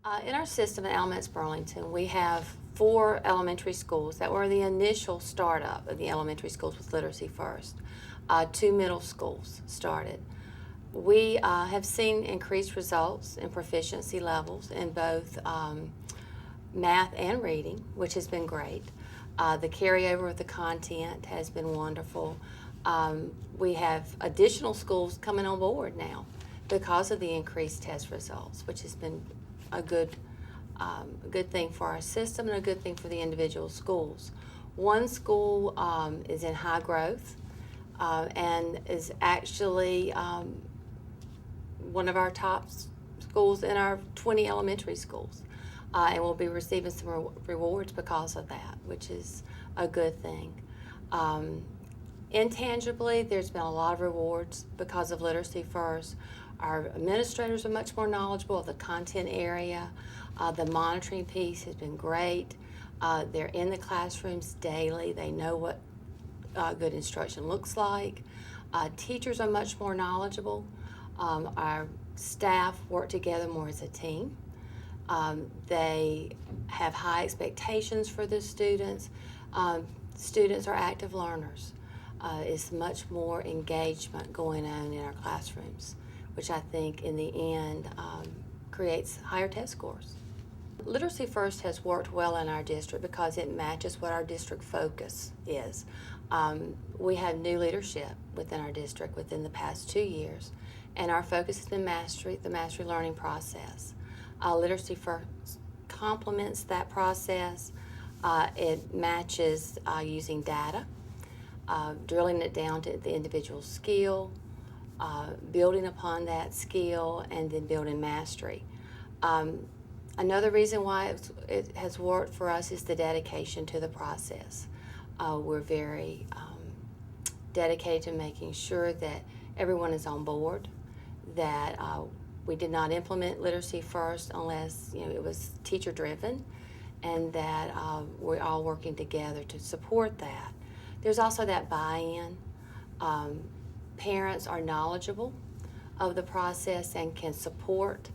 In our system at Alamance, Burlington, we have 4 elementary schools that were the initial startup of the elementary schools with Literacy First. 2 middle schools started. We have seen increased results in proficiency levels in both math and reading, which has been great. The carryover of the content has been wonderful. We have additional schools coming on board now because of the increased test results, which has been a good thing for our system and a good thing for the individual schools. One school is in high growth and is actually one of our top schools in our 20 elementary schools. And we'll be receiving some rewards because of that, which is a good thing. Intangibly, there's been a lot of rewards because of Literacy First. Our administrators are much more knowledgeable of the content area. The monitoring piece has been great. They're in the classrooms daily. They know what good instruction looks like. Teachers are much more knowledgeable. Our staff work together more as a team. They have high expectations for the students. Students are active learners. It's much more engagement going on in our classrooms, which I think in the end creates higher test scores. Literacy First has worked well in our district because it matches what our district focus is. We have new leadership within our district within the past 2 years, and our focus has been mastery, the mastery learning process. Literacy First complements that process. It matches using data, drilling it down to the individual skill, building upon that skill, and then building mastery. Another reason why it has worked for us is the dedication to the process. We're very dedicated to making sure that everyone is on board, that we did not implement Literacy First unless it was teacher driven, and that we're all working together to support that. There's also that buy-in. Parents are knowledgeable of the process and can support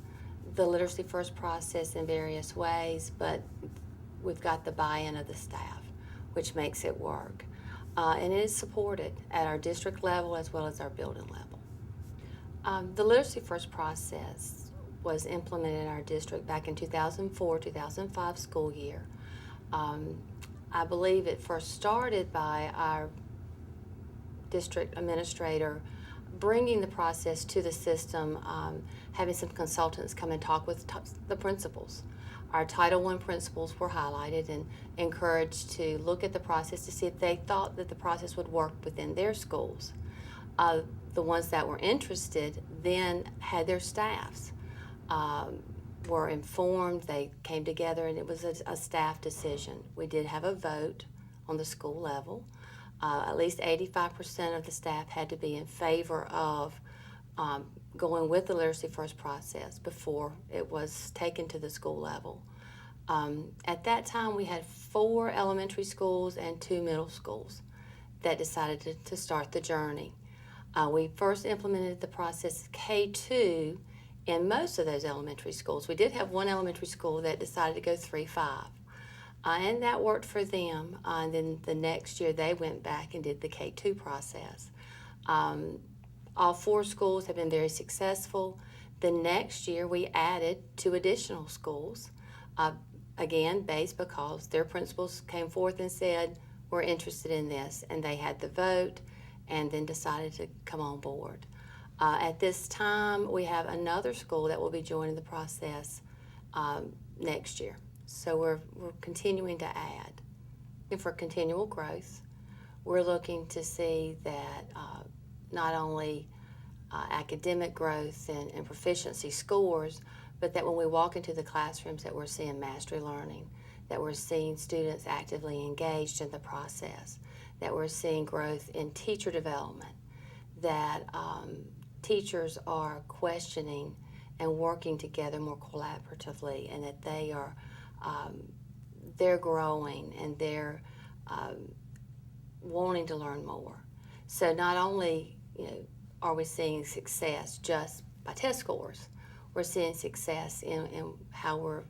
the Literacy First process in various ways, but we've got the buy-in of the staff, which makes it work. And it is supported at our district level as well as our building level. The Literacy First process was implemented in our district back in 2004-2005 school year. I believe it first started by our district administrator bringing the process to the system, having some consultants come and talk with the principals. Our Title I principals were highlighted and encouraged to look at the process to see if they thought that the process would work within their schools. The ones that were interested then had their staffs, were informed, they came together, and it was a staff decision. We did have a vote on the school level. At least 85% of the staff had to be in favor of going with the Literacy First process before it was taken to the school level. At that time, we had 4 elementary schools and 2 middle schools that decided to start the journey. We first implemented the process K-2 in most of those elementary schools. We did have one elementary school that decided to go 3-5. And that worked for them. And then the next year they went back and did the K-2 process. All 4 schools have been very successful. The next year we added 2 additional schools, again based because their principals came forth and said, we're interested in this, and they had the vote and then decided to come on board. At this time we have another school that will be joining the process next year. So we're continuing to add. And for continual growth, we're looking to see that not only academic growth and proficiency scores, but that when we walk into the classrooms that we're seeing mastery learning, that we're seeing students actively engaged in the process, that we're seeing growth in teacher development, that teachers are questioning and working together more collaboratively, and that they're growing and they're wanting to learn more. So not only are we seeing success just by test scores, we're seeing success in how we're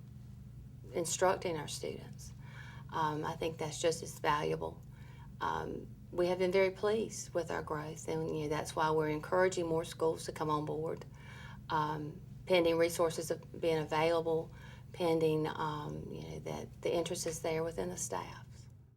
instructing our students. I think that's just as valuable. We have been very pleased with our growth, and that's why we're encouraging more schools to come on board, pending resources of being available, pending that the interest is there within the staff.